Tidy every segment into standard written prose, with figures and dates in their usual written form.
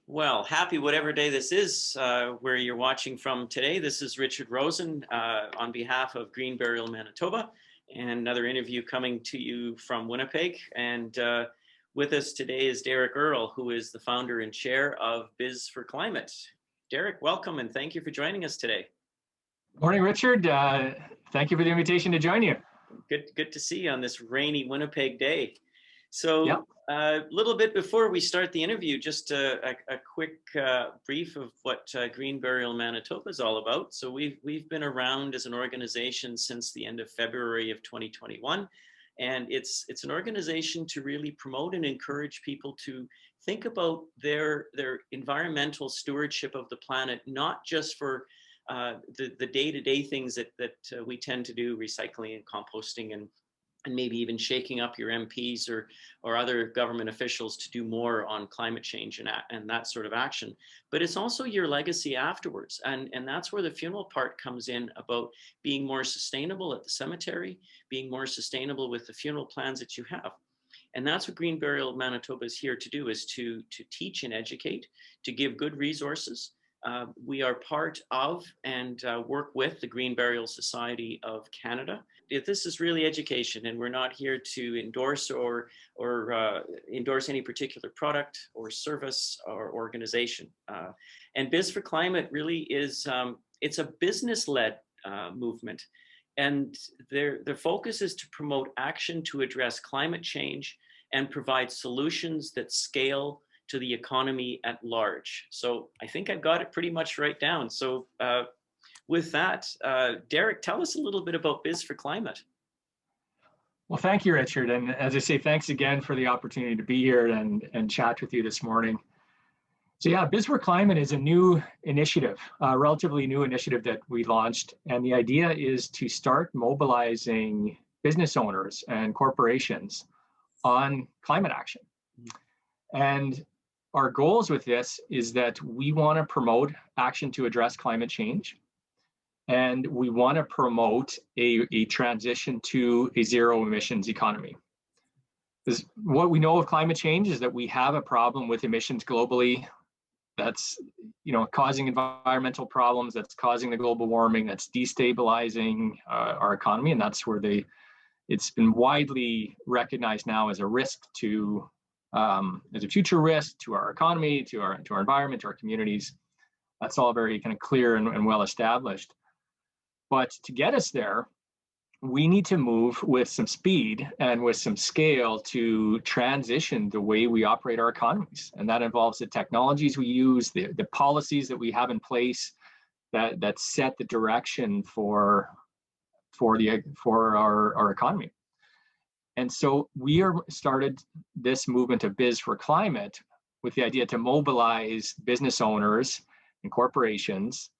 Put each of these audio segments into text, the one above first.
Well, happy whatever day this is where you're watching from today. This is Richard Rosen on behalf of Green Burial, Manitoba, and another interview coming to you from Winnipeg. And with us today is Derek Earle, who is the founder and chair of BizforClimate. Derek, welcome and thank you for joining us today. Morning, Richard. Thank you for the invitation to join you. Good to see you on this rainy Winnipeg day. So a little bit before we start the interview, just a quick brief of what Green Burial Manitoba is all about. So we've been around as an organization since the end of February of 2021. And it's an organization to really promote and encourage people to think about their environmental stewardship of the planet, not just for the day-to-day things that we tend to do, recycling and composting and maybe even shaking up your MPs or other government officials to do more on climate change and that sort of action. But it's also your legacy afterwards. And that's where the funeral part comes in, about being more sustainable at the cemetery, being more sustainable with the funeral plans that you have. And that's what Green Burial Manitoba is here to do, is to teach and educate, to give good resources. We are part of and work with the Green Burial Society of Canada. This is really education, and we're not here to endorse or endorse any particular product or service or organization. And BizforClimate really is, it's a business-led movement. And their focus is to promote action to address climate change and provide solutions that scale to the economy at large. So I think I've got it pretty much right down. So with that, Derek, tell us a little bit about BizforClimate. Well, thank you, Richard. And as I say, thanks again for the opportunity to be here and chat with you this morning. So yeah, BizforClimate is a new initiative, a relatively new initiative that we launched. And the idea is to start mobilizing business owners and corporations on climate action. And our goals with this is that we want to promote action to address climate change. And we want to promote a transition to a zero emissions economy. Because what we know of climate change is that we have a problem with emissions globally that's causing environmental problems, that's causing the global warming, that's destabilizing our economy. And that's where it's been widely recognized now as a risk to as a future risk to our economy, to our environment, to our communities. That's all very kind of clear and well established. But to get us there, we need to move with some speed and with some scale to transition the way we operate our economies. And that involves the technologies we use, the policies that we have in place that set the direction for our economy. And so we started this movement of BizforClimate with the idea to mobilize business owners and corporations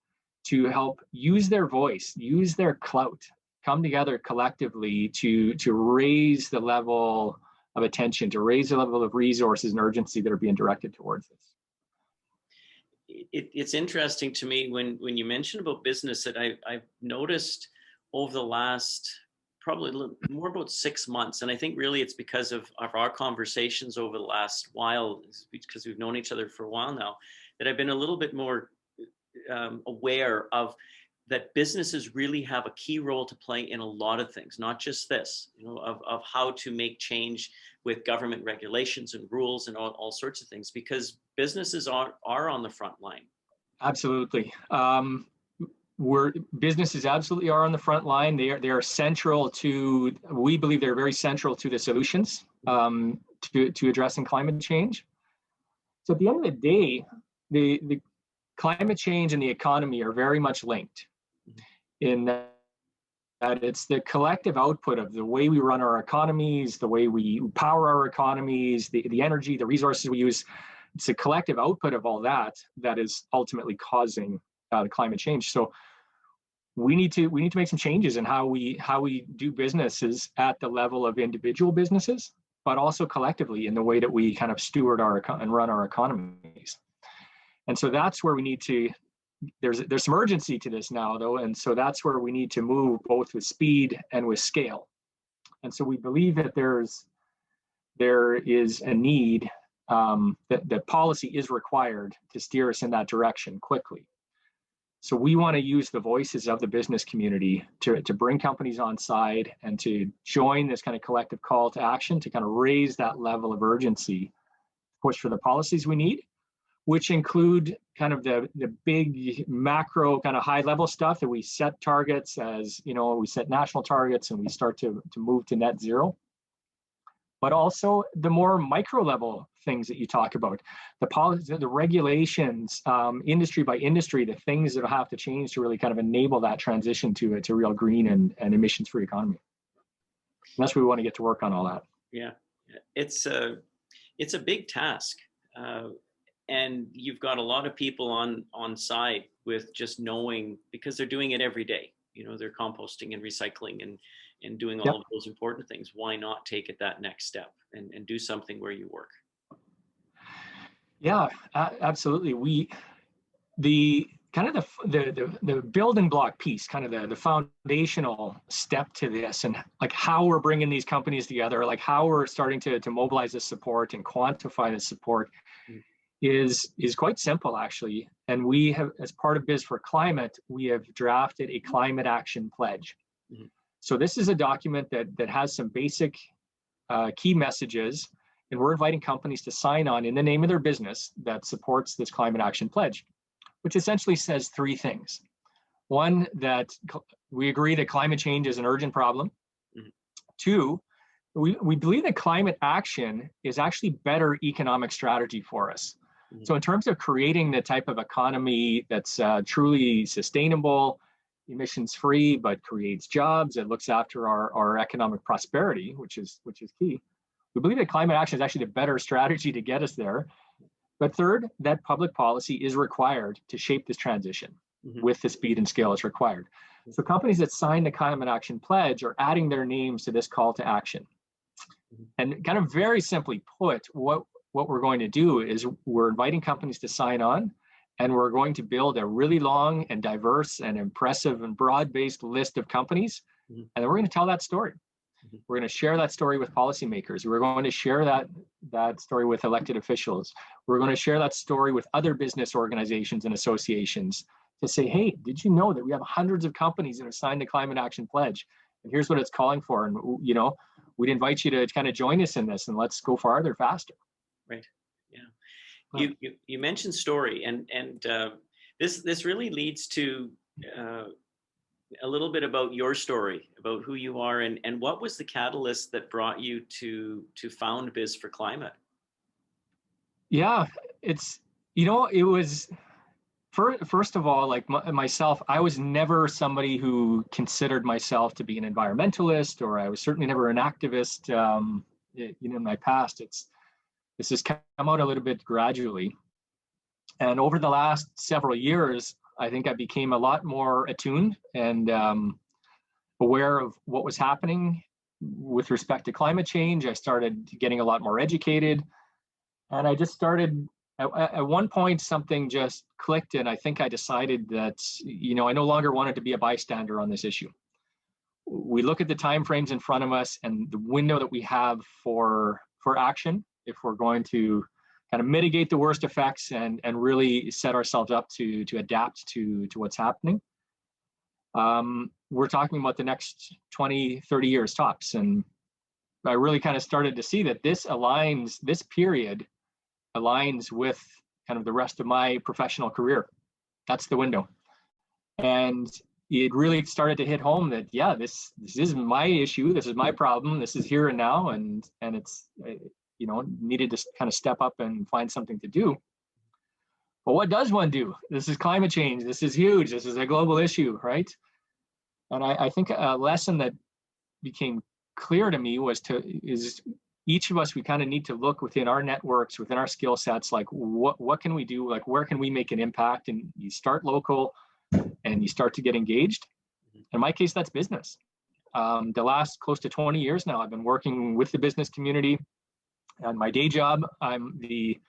to help use their voice, use their clout, come together collectively to raise the level of attention, to raise the level of resources and urgency that are being directed towards this. It's interesting to me when you mention about business that I've noticed over the last probably more about 6 months. And I think really it's because of our conversations over the last while, because we've known each other for a while now, that I've been a little bit more aware of that businesses really have a key role to play in a lot of things, not just this, of how to make change with government regulations and rules and all sorts of things, because businesses are on the front line. Absolutely. Businesses absolutely are on the front line. They are central to, we believe they're very central to the solutions to addressing climate change. So at the end of the day, the climate change and the economy are very much linked in that it's the collective output of the way we run our economies, the way we power our economies, the energy, the resources we use. It's a collective output of all that is ultimately causing the climate change. So we need to make some changes in how we do businesses at the level of individual businesses, but also collectively in the way that we kind of steward and run our economies. And so that's where we need to. There's some urgency to this now, though, and so that's where we need to move both with speed and with scale. And so we believe that there is a need that policy is required to steer us in that direction quickly. So we want to use the voices of the business community to bring companies on side and to join this kind of collective call to action to kind of raise that level of urgency, push for the policies we need, which include kind of the big macro kind of high level stuff that we set targets as, we set national targets and we start to move to net zero. But also the more micro level things that you talk about, the policy, the regulations, industry by industry, the things that have to change to really kind of enable that transition to a real green and emissions-free economy. And that's what we want to get to work on all that. Yeah, it's a big task, and you've got a lot of people on side with just knowing, because they're doing it every day. They're composting and recycling and doing all of those important things. Why not take it that next step and do something where you work? Yeah, absolutely. The building block piece, kind of the foundational step to this, and like how we're bringing these companies together, like how we're starting to mobilize the support and quantify the support, is quite simple actually. And we have, as part of BizforClimate, we have drafted a climate action pledge. Mm-hmm. So this is a document that has some basic key messages, and we're inviting companies to sign on in the name of their business that supports this climate action pledge, which essentially says three things. One, that we agree that climate change is an urgent problem. Mm-hmm. Two, we believe that climate action is actually better economic strategy for us. Mm-hmm. So in terms of creating the type of economy that's truly sustainable, emissions-free, but creates jobs, it looks after our economic prosperity, which is key. We believe that climate action is actually the better strategy to get us there. But third, that public policy is required to shape this transition with the speed and scale it's required. So companies that sign the Climate Action Pledge are adding their names to this call to action. And kind of very simply put, what we're going to do is we're inviting companies to sign on, and we're going to build a really long and diverse and impressive and broad-based list of companies. And then we're going to tell that story. We're going to share that story with policymakers. We're going to share that story with elected officials. We're going to share that story with other business organizations and associations to say, hey, did you know that we have hundreds of companies that have signed the Climate Action Pledge? And here's what it's calling for. And, we'd invite you to kind of join us in this, and let's go farther, faster. Right. Yeah. You mentioned story, and this really leads to a little bit about your story, about who you are, and what was the catalyst that brought you to found BizforClimate? Yeah, it was first of all, like myself, I was never somebody who considered myself to be an environmentalist, or I was certainly never an activist. In my past, this has come out a little bit gradually, and over the last several years, I think I became a lot more attuned and aware of what was happening with respect to climate change. I started getting a lot more educated, and I just started, at one point, something just clicked, and I think I decided that, I no longer wanted to be a bystander on this issue. We look at the timeframes in front of us and the window that we have for action, if we're going to kind of mitigate the worst effects and really set ourselves up to adapt to what's happening. We're talking about the next 20, 30 years tops. And I really kind of started to see that this period aligns with kind of the rest of my professional career. That's the window. And it really started to hit home that, yeah, this is my issue. This is my problem. This is here and now. And it's, needed to kind of step up and find something to do. But what does one do? This is climate change. This is huge. This is a global issue, right? And I think a lesson that became clear to me is each of us, we kind of need to look within our networks, within our skill sets, like what can we do? Like, where can we make an impact? And you start local and you start to get engaged. In my case, that's business. The last close to 20 years now, I've been working with the business community. And my day job, I'm the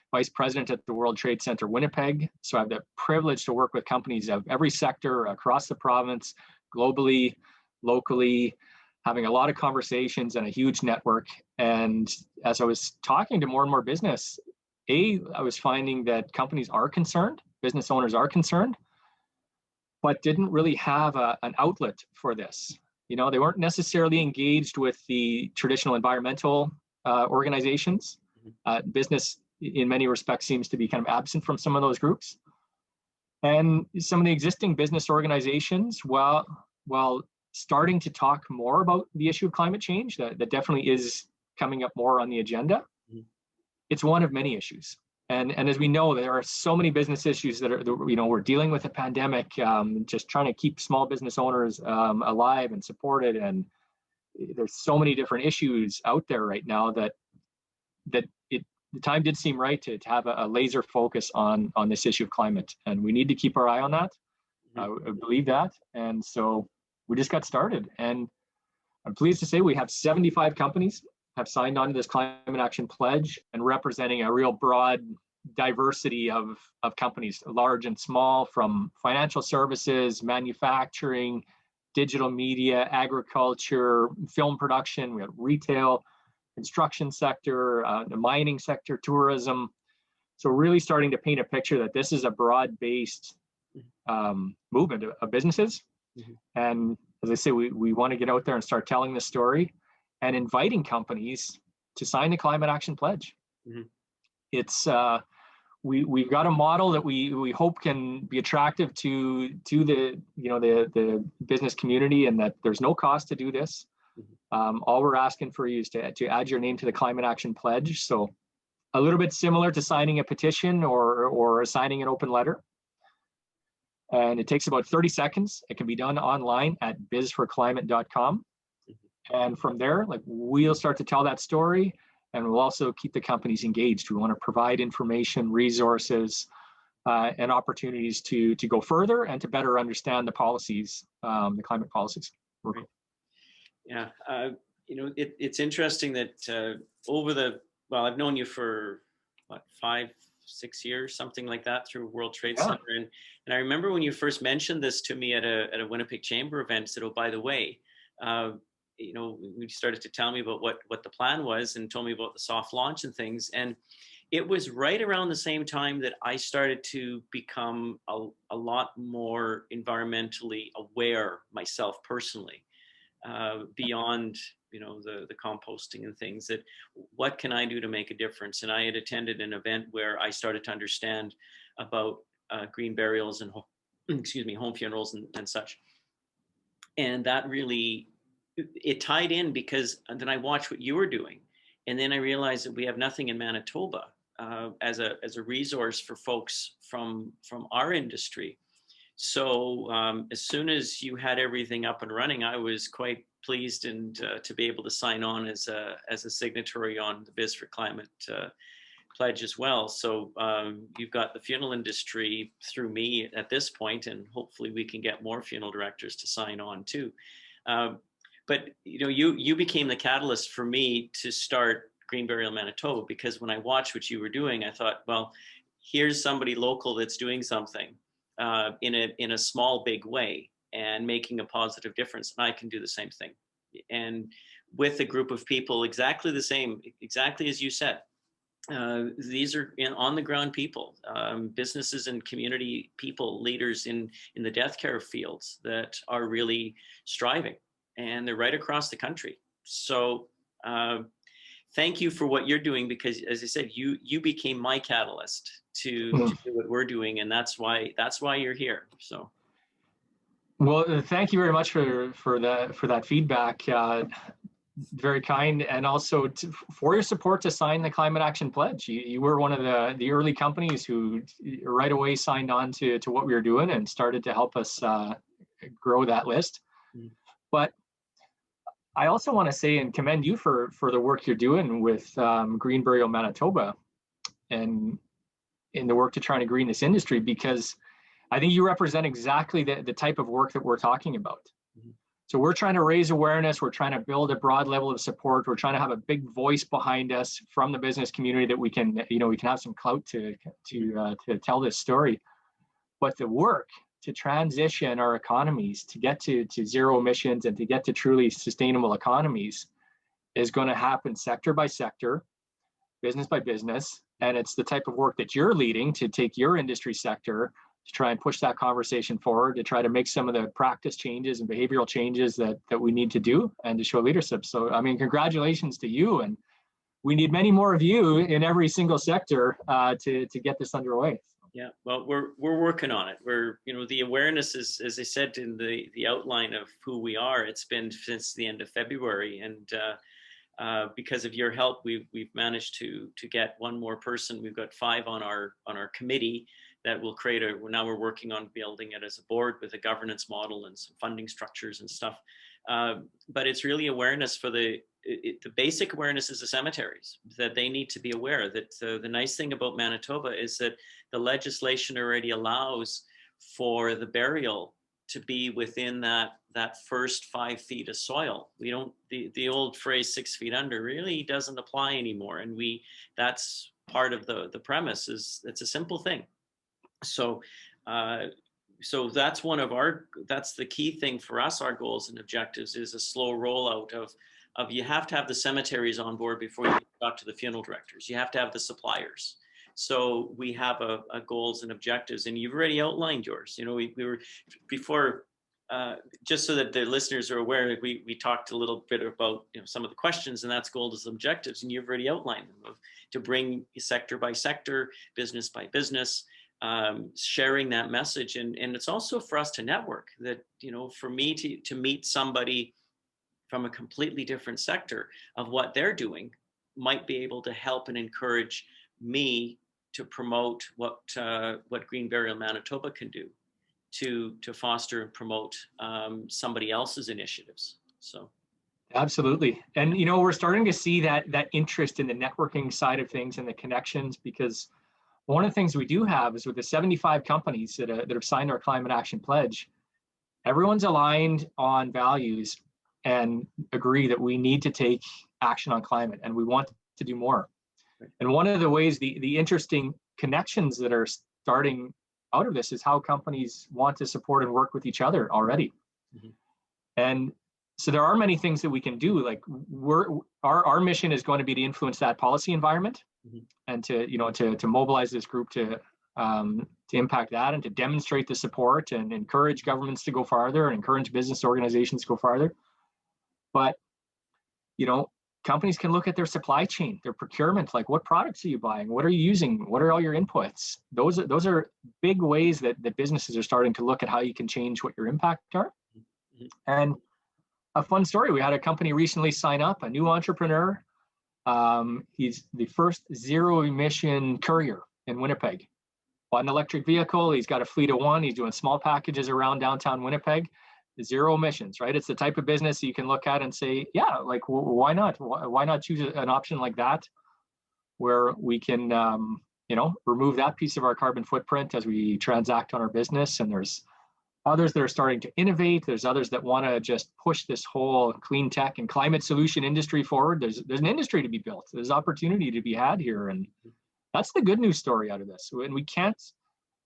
vice president at the World Trade Center Winnipeg. So I have the privilege to work with companies of every sector across the province, globally, locally, having a lot of conversations and a huge network. And as I was talking to more and more business, I was finding that companies are concerned, business owners are concerned, but didn't really have an outlet for this. You know, they weren't necessarily engaged with the traditional environmental organizations. Business, in many respects, seems to be kind of absent from some of those groups. And some of the existing business organizations, while starting to talk more about the issue of climate change, that definitely is coming up more on the agenda, it's one of many issues. And as we know, there are so many business issues that are, you know, we're dealing with a pandemic, just trying to keep small business owners alive and supported. And there's so many different issues out there right now that the time did seem right to have a laser focus on this issue of climate. And we need to keep our eye on that. I believe that. And so we just got started. And I'm pleased to say we have 75 companies have signed on to this climate action pledge, and representing a real broad diversity of companies, large and small, from financial services, manufacturing, digital media, agriculture, film production. We have retail, construction sector, the mining sector, tourism. So really starting to paint a picture that this is a broad-based movement of businesses. And as I say, we want to get out there and start telling the story and inviting companies to sign the Climate Action Pledge. It's we've got a model that we hope can be attractive to the, you know, the business community, and that there's no cost to do this. All we're asking for you is to add your name to the Climate Action Pledge. So a little bit similar to signing a petition or signing an open letter. And it takes about 30 seconds. It can be done online at BizforClimate.com. And from there, like, we'll start to tell that story, and we'll also keep the companies engaged. We want to provide information, resources, and opportunities to go further and to better understand the policies, the climate policies. Right. Yeah, you know, it's interesting that I've known you for what, 5-6 years, something like that, through World Trade Center, and I remember when you first mentioned this to me at a Winnipeg Chamber event, said, "Oh, by the way, you know," we started to tell me about what the plan was, and told me about the soft launch and things, and it was right around the same time that I started to become a lot more environmentally aware myself personally. Beyond, you know, the composting and things, that what can I do to make a difference? And I had attended an event where I started to understand about green burials and home funerals and such. And that really, it tied in, because then I watched what you were doing, and then I realized that we have nothing in Manitoba as a resource for folks from our industry. So as soon as you had everything up and running, I was quite pleased and to be able to sign on as a signatory on the BizforClimate pledge as well. So you've got the funeral industry through me at this point, and hopefully we can get more funeral directors to sign on too. But you know, you became the catalyst for me to start Green Burial Manitoba, because when I watched what you were doing, I thought, well, here's somebody local that's doing something in a small, big way, and making a positive difference, and I can do the same thing. And with a group of people exactly the same, exactly as you said, these are on the ground people, businesses and community people, leaders in the death care fields that are really striving, and they're right across the country. So thank you for what you're doing, because as I said, you became my catalyst to do what we're doing, and that's why you're here. So, well, thank you very much for that feedback. Very kind, and also for your support to sign the Climate Action Pledge. You were one of the early companies who right away signed on to what we were doing and started to help us grow that list. But I also want to say and commend you for the work you're doing with Green Burial Manitoba, and in the work to try to green this industry, because I think you represent exactly the type of work that we're talking about. So we're trying to raise awareness. We're trying to build a broad level of support. We're trying to have a big voice behind us from the business community that we can have some clout to tell this story. But the work to transition our economies to get to zero emissions and to get to truly sustainable economies is going to happen sector by sector, business by business, and it's the type of work that you're leading to take your industry sector to try and push that conversation forward, to try to make some of the practice changes and behavioral changes that we need to do, and to show leadership. So, I mean, congratulations to you, and we need many more of you in every single sector to get this underway. Yeah, well, we're working on it. We're, the awareness is, as I said in the outline of who we are, it's been since the end of February, and because of your help, we've managed to get one more person. We've got 5 on our committee that will create now we're working on building it as a board with a governance model and some funding structures and stuff. But it's really awareness for the basic awareness is the cemeteries, that they need to be aware that the nice thing about Manitoba is that the legislation already allows for the burial to be within that first 5 feet of soil. We don't, the old phrase 6 feet under really doesn't apply anymore. And that's part of the premise is it's a simple thing. So that's that's the key thing for us. Our goals and objectives is a slow rollout of you have to have the cemeteries on board before you talk to the funeral directors. You have to have the suppliers. So we have a goals and objectives, and you've already outlined yours. We were before, just so that the listeners are aware, we talked a little bit about some of the questions, and that's goals and objectives, and you've already outlined them to bring sector by sector, business by business, sharing that message, and it's also for us to network. That for me to meet somebody from a completely different sector of what they're doing might be able to help and encourage me to promote what Green Burial Manitoba can do to foster and promote somebody else's initiatives. So absolutely. And we're starting to see that interest in the networking side of things and the connections, because one of the things we do have is with the 75 companies that have signed our climate action pledge, everyone's aligned on values and agree that we need to take action on climate and we want to do more. Right. And one of the ways, the interesting connections that are starting out of this is how companies want to support and work with each other already. Mm-hmm. And so there are many things that we can do. Like our mission is going to be to influence that policy environment, mm-hmm. and to mobilize this group to impact that and to demonstrate the support and encourage governments to go farther and encourage business organizations to go farther. But companies can look at their supply chain, their procurement, like what products are you buying? What are you using? What are all your inputs? Those are big ways that businesses are starting to look at how you can change what your impact are. Mm-hmm. And a fun story, we had a company recently sign up, a new entrepreneur. He's the first zero emission courier in Winnipeg. Bought an electric vehicle. He's got a fleet of 1. He's doing small packages around downtown Winnipeg. Zero emissions, right? It's the type of business you can look at and say, yeah, like why not? Why not choose an option like that, where we can, remove that piece of our carbon footprint as we transact on our business. And there's others that are starting to innovate. There's others that want to just push this whole clean tech and climate solution industry forward. There's an industry to be built. There's opportunity to be had here, and that's the good news story out of this. And we can't.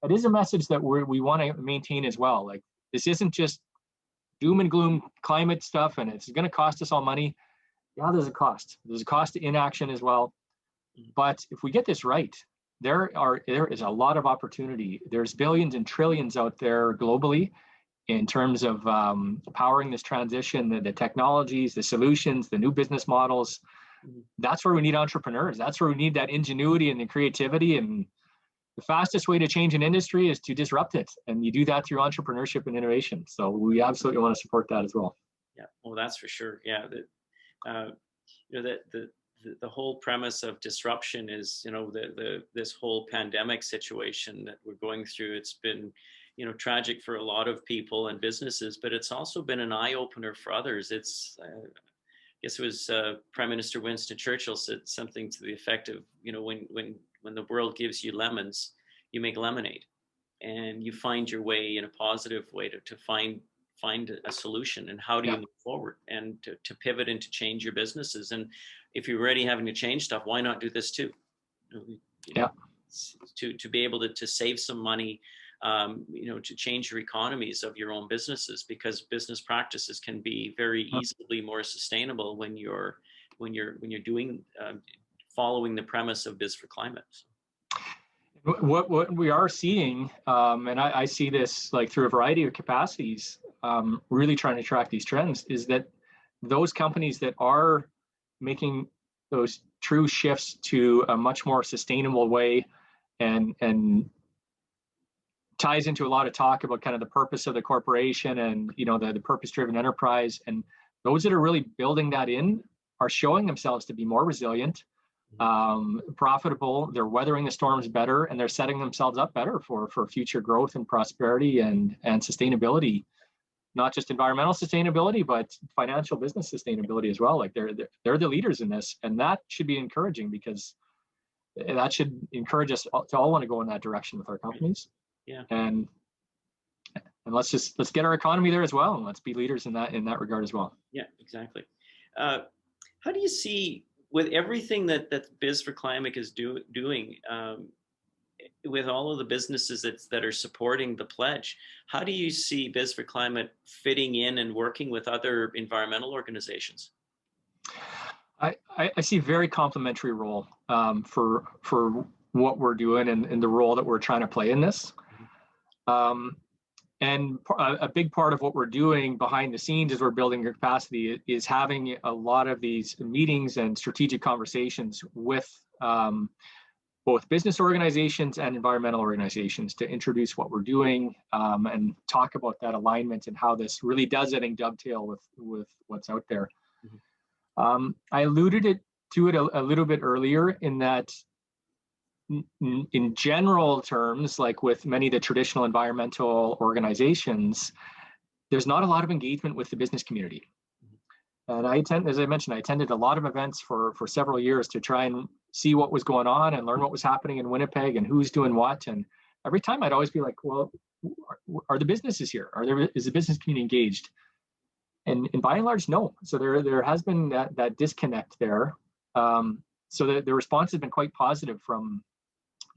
It is a message that we want to maintain as well. Like this isn't just doom and gloom climate stuff, and it's going to cost us all money. Yeah, there's a cost. There's a cost to inaction as well. But if we get this right, there is a lot of opportunity. There's billions and trillions out there globally in terms of powering this transition, the technologies, the solutions, the new business models. That's where we need entrepreneurs. That's where we need that ingenuity and the creativity. And the fastest way to change an industry is to disrupt it. And you do that through entrepreneurship and innovation. So we absolutely want to support that as well. Yeah, well, that's for sure. Yeah. The whole premise of disruption is, this whole pandemic situation that we're going through. It's been, tragic for a lot of people and businesses, but it's also been an eye opener for others. It's, I guess it was Prime Minister Winston Churchill said something to the effect of, when the world gives you lemons, you make lemonade, and you find your way in a positive way to find a solution. And how do you move forward and to pivot and to change your businesses? And if you're already having to change stuff, why not do this too? To be able to save some money, to change your economies of your own businesses, because business practices can be very easily more sustainable when you're doing following the premise of BizforClimate. What we are seeing, and I see this like through a variety of capacities, really trying to track these trends, is that those companies that are making those true shifts to a much more sustainable way, and ties into a lot of talk about kind of the purpose of the corporation and the purpose-driven enterprise, and those that are really building that in are showing themselves to be more resilient, profitable. They're weathering the storms better, and they're setting themselves up better for future growth and prosperity and sustainability. Not just environmental sustainability, but financial business sustainability as well. Like they're the leaders in this, and that should be encouraging, because that should encourage us to all want to go in that direction with our companies. Yeah. And let's get our economy there as well, and let's be leaders in that regard as well. Yeah, exactly. How do you see, with everything that BizforClimate is doing, with all of the businesses that are supporting the pledge, how do you see BizforClimate fitting in and working with other environmental organizations? I see a very complementary role for what we're doing and the role that we're trying to play in this. And a big part of what we're doing behind the scenes as we're building your capacity is having a lot of these meetings and strategic conversations with both business organizations and environmental organizations to introduce what we're doing, and talk about that alignment and how this really does, I think, dovetail with what's out there. I alluded to it a little bit earlier, in that in general terms, like with many of the traditional environmental organizations, there's not a lot of engagement with the business community. And as I mentioned, I attended a lot of events for several years to try and see what was going on and learn what was happening in Winnipeg and who's doing what. And every time I'd always be like, well, are the businesses here? Is the business community engaged? And by and large, no. So there has been that disconnect there. So the response has been quite positive from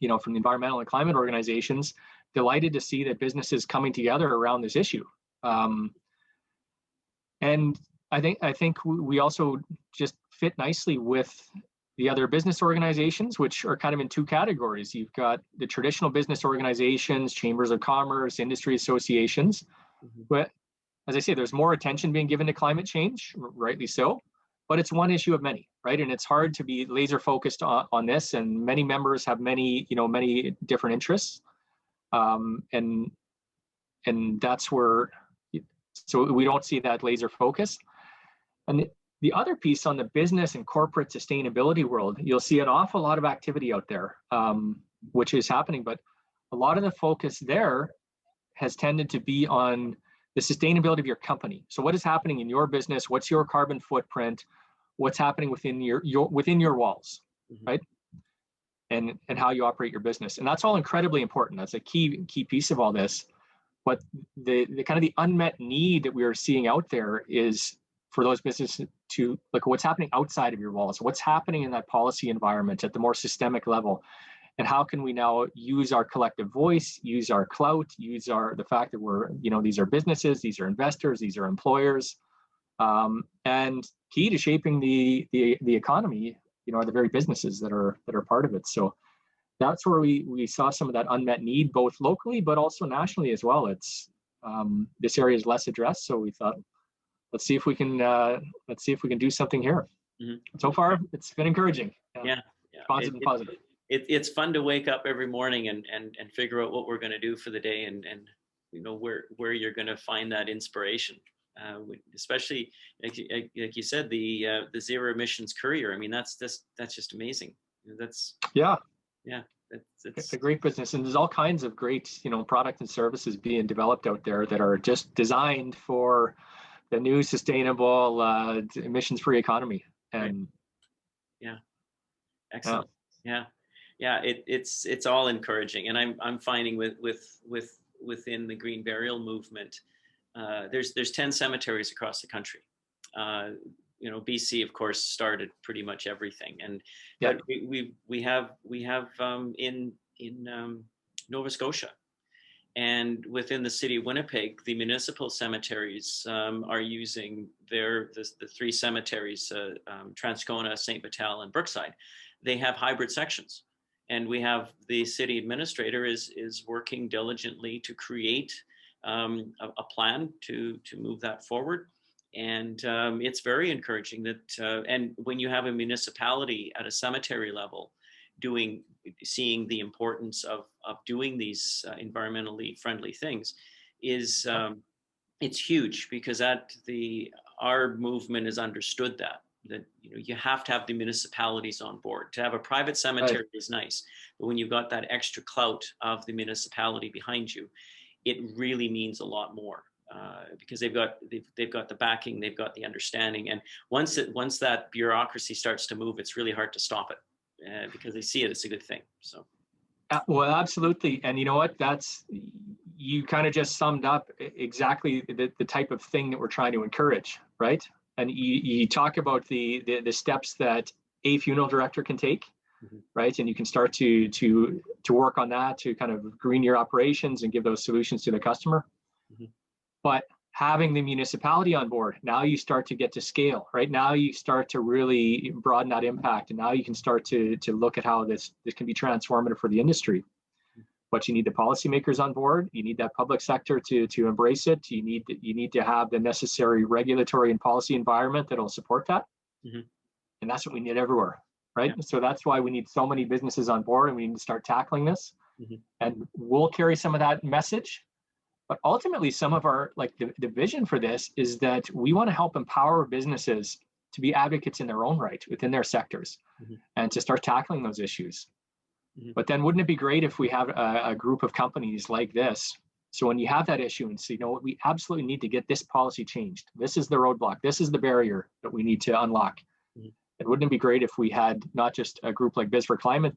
the environmental and climate organizations, delighted to see that businesses coming together around this issue. And I think we also just fit nicely with the other business organizations, which are kind of in two categories. You've got the traditional business organizations, chambers of commerce, industry associations. But as I say, there's more attention being given to climate change, rightly so, but it's one issue of many, right? And it's hard to be laser focused on this, and many members have many different interests. And that's where, so we don't see that laser focus. And the other piece, on the business and corporate sustainability world, you'll see an awful lot of activity out there, which is happening, but a lot of the focus there has tended to be on the sustainability of your company. So what is happening in your business? What's your carbon footprint? What's happening within your walls, right? And how you operate your business. And that's all incredibly important. That's a key piece of all this. But the kind of the unmet need that we are seeing out there is for those businesses to look at what's happening outside of your walls, what's happening in that policy environment at the more systemic level. And how can we now use our collective voice, use our clout, use the fact that we're, these are businesses, these are investors, these are employers, and key to shaping the economy, are the very businesses that are part of it. So that's where we saw some of that unmet need, both locally but also nationally as well. It's this area is less addressed, so we thought, let's see if we can do something here. So far, it's been encouraging. Yeah. Positive. It's fun to wake up every morning and figure out what we're going to do for the day, and where you're going to find that inspiration. Especially like you said, the zero emissions courier. I mean, that's just amazing. It's a great business, and there's all kinds of great products and services being developed out there that are just designed for the new sustainable emissions-free economy. And excellent. It's all encouraging, and I'm finding within the Green Burial movement, there's 10 cemeteries across the country. BC, of course, started pretty much everything, and but we have in Nova Scotia, and within the city of Winnipeg, the municipal cemeteries are using the three cemeteries, Transcona, St. Vital, and Brookside. they have hybrid sections. And we have the city administrator is working diligently to create a plan to move that forward. And it's very encouraging that, and when you have a municipality at a cemetery level seeing the importance of doing these environmentally friendly things is, it's huge, because our movement has understood that you have to have the municipalities on board. To have a private cemetery is nice, but when you've got that extra clout of the municipality behind you, it really means a lot more, because they've got the backing, they've got the understanding, and once that bureaucracy starts to move, it's really hard to stop it, because they see it as a good thing. So. Well, absolutely. And you know what? You kind of just summed up exactly the type of thing that we're trying to encourage, right? And you talk about the steps that a funeral director can take, right? And you can start to work on that to kind of green your operations and give those solutions to the customer. But having the municipality on board, now you start to get to scale, right? Now you start to really broaden that impact, and now you can start to look at how this can be transformative for the industry. But you need the policymakers on board. You need that public sector to embrace it. You need to have the necessary regulatory and policy environment that'll support that. And that's what we need everywhere, right? So that's why we need so many businesses on board, and we need to start tackling this. And we'll carry some of that message. But ultimately, some of our, like the vision for this is that we want to help empower businesses to be advocates in their own right within their sectors, and to start tackling those issues. But then wouldn't it be great if we have a group of companies like this? So when you have that issue and say, you know what, we absolutely need to get this policy changed. This is the roadblock. This is the barrier that we need to unlock. And wouldn't it be great if we had not just a group like BizforClimate,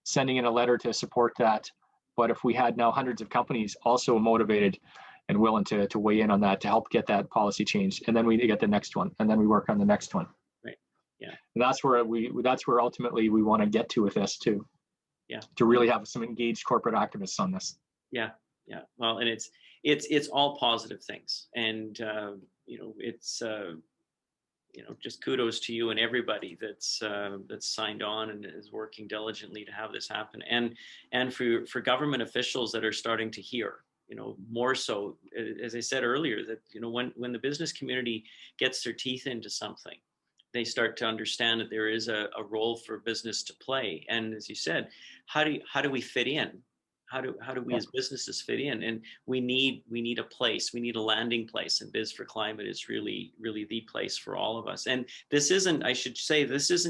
sending in a letter to support that, but if we had now hundreds of companies also motivated and willing to weigh in on that to help get that policy changed, and then we get the next one, and then we work on the next one. Right. Yeah. And that's where ultimately we want to get to with this too. Yeah. To really have some engaged corporate activists on this. Yeah. Yeah. Well, and it's all positive things, and it's just kudos to you and everybody that's signed on and is working diligently to have this happen, and for government officials that are starting to hear, more so, as I said earlier, that when the business community gets their teeth into something, they start to understand that there is a role for business to play. And as you said, how do we fit in? How do we as businesses fit in? And we need a place. We need a landing place, and BizforClimate is really, really the place for all of us. And this isn't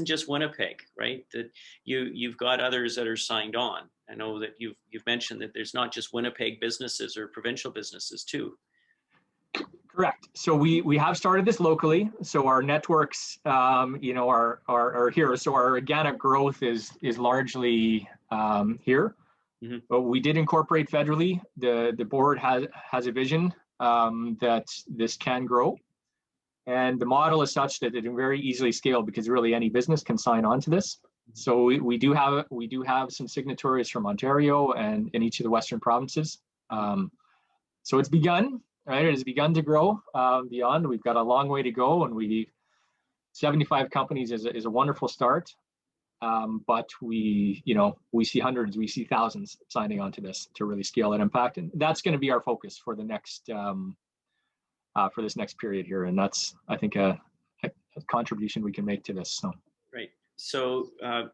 just Winnipeg, right? That you've got others that are signed on. I know that you've mentioned that there's not just Winnipeg businesses or provincial businesses too. Correct. So we have started this locally. So our networks, are here. So our organic growth is largely here. But we did incorporate federally. The board has a vision that this can grow, and the model is such that it can very easily scale, because really any business can sign on to this. So we do have some signatories from Ontario and in each of the Western provinces. So it's begun. Right, it has begun to grow beyond. We've got a long way to go, and 75 companies is a wonderful start. But we see hundreds, we see thousands signing on to this to really scale that impact, and that's going to be our focus for the next for this next period here. And that's, I think, a contribution we can make to this. So. Right. So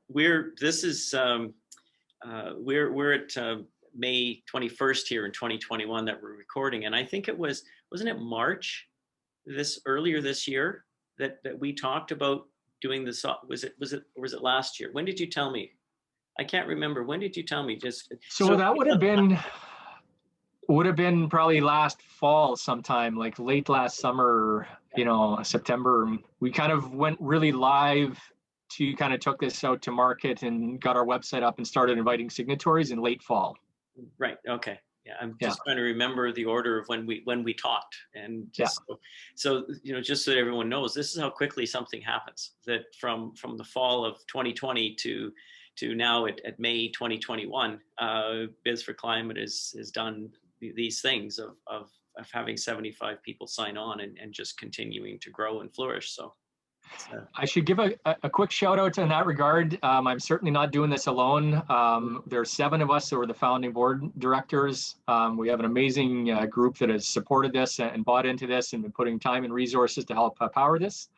we're at May 21st here in 2021 that we're recording, and I think wasn't it March earlier this year that we talked about doing this? Was it last year? When did you tell me? I can't remember. When did you tell me? So that would have been probably last fall sometime, like late last summer, September. We kind of went really live to kind of took this out to market and got our website up and started inviting signatories in late fall. Right. Okay. Yeah. I'm just trying to remember the order of when we talked, and just so just so that everyone knows, this is how quickly something happens. That from the fall of 2020 to now at May 2021, BizforClimate has done these things of having 75 people sign on and just continuing to grow and flourish. So. So. I should give a quick shout out in that regard. I'm certainly not doing this alone. There are 7 of us who are the founding board directors. We have an amazing group that has supported this and bought into this and been putting time and resources to help power this.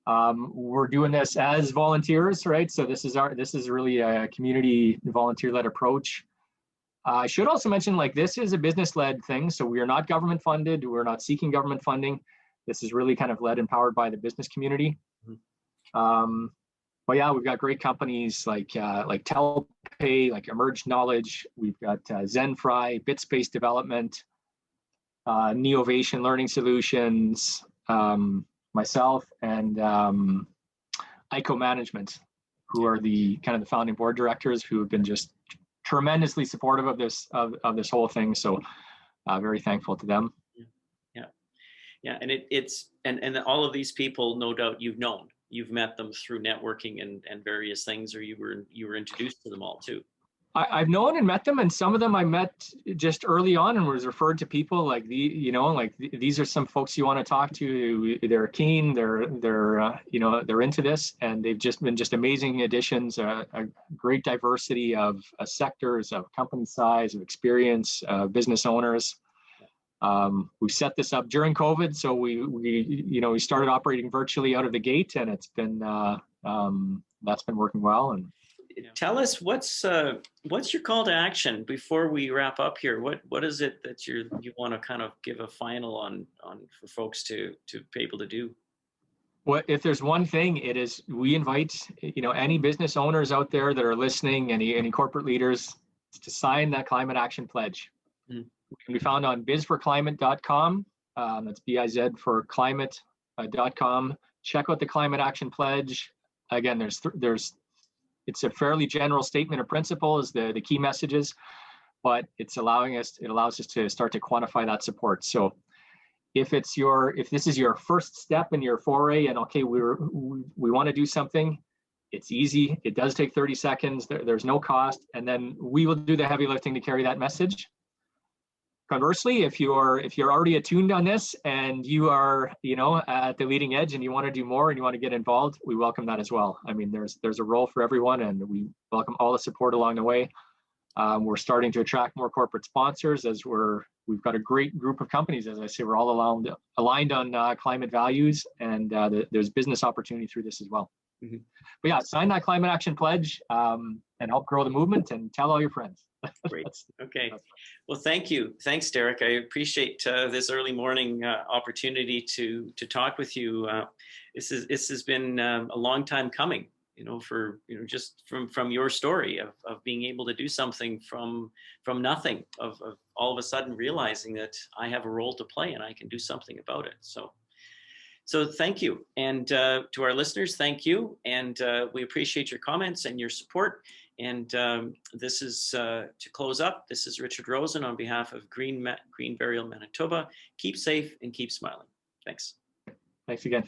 We're doing this as volunteers, right? So this is really a community volunteer-led approach. I should also mention, like, this is a business-led thing, so we are not government funded. We're not seeking government funding. This is really kind of led and powered by the business community. But yeah, we've got great companies like Telpay, like Emerge Knowledge. We've got ZenFry, BitSpace Development, Neovation Learning Solutions, myself, and ICO Management, who are the kind of the founding board directors who have been just tremendously supportive of this this whole thing. So very thankful to them. Yeah, and and all of these people, no doubt you've met them through networking and various things, or you were introduced to them all too. I've known and met them, and some of them I met just early on and was referred to people like these are some folks you want to talk to. They're keen, they're into this, and they've just been amazing additions. A great diversity of sectors, of company size, of experience, business owners. We set this up during COVID, so we started operating virtually out of the gate, and it's been that's been working well. And tell us what's your call to action before we wrap up here. What is it that you want to kind of give a final on for folks to be able to do? Well, if there's one thing, it is we invite any business owners out there that are listening, any corporate leaders, to sign that climate action pledge. It can be found on BizforClimate.com. That's BIZ for climate.com. Check out the climate action pledge. Again, it's a fairly general statement of principles, the key messages, but it allows us to start to quantify that support. So if this is your first step in your foray, and okay, we want to do something, it's easy. It does take 30 seconds. There's no cost, and then we will do the heavy lifting to carry that message. Conversely, if you're already attuned on this and you are at the leading edge and you want to do more and you want to get involved, we welcome that as well. I mean, there's a role for everyone, and we welcome all the support along the way. We're starting to attract more corporate sponsors as we've got a great group of companies. As I say, we're all aligned on climate values, and there's business opportunity through this as well. But yeah, sign that climate action pledge and help grow the movement, and tell all your friends. Great. Okay. Well, thank you. Thanks, Derek. I appreciate this early morning opportunity to talk with you. This has been a long time coming, just from your story of being able to do something from nothing, of all of a sudden realizing that I have a role to play and I can do something about it. So thank you. And to our listeners, thank you. And we appreciate your comments and your support. And this is, to close up, this is Richard Rosen on behalf of Green Burial Manitoba. Keep safe and keep smiling. Thanks. Thanks again.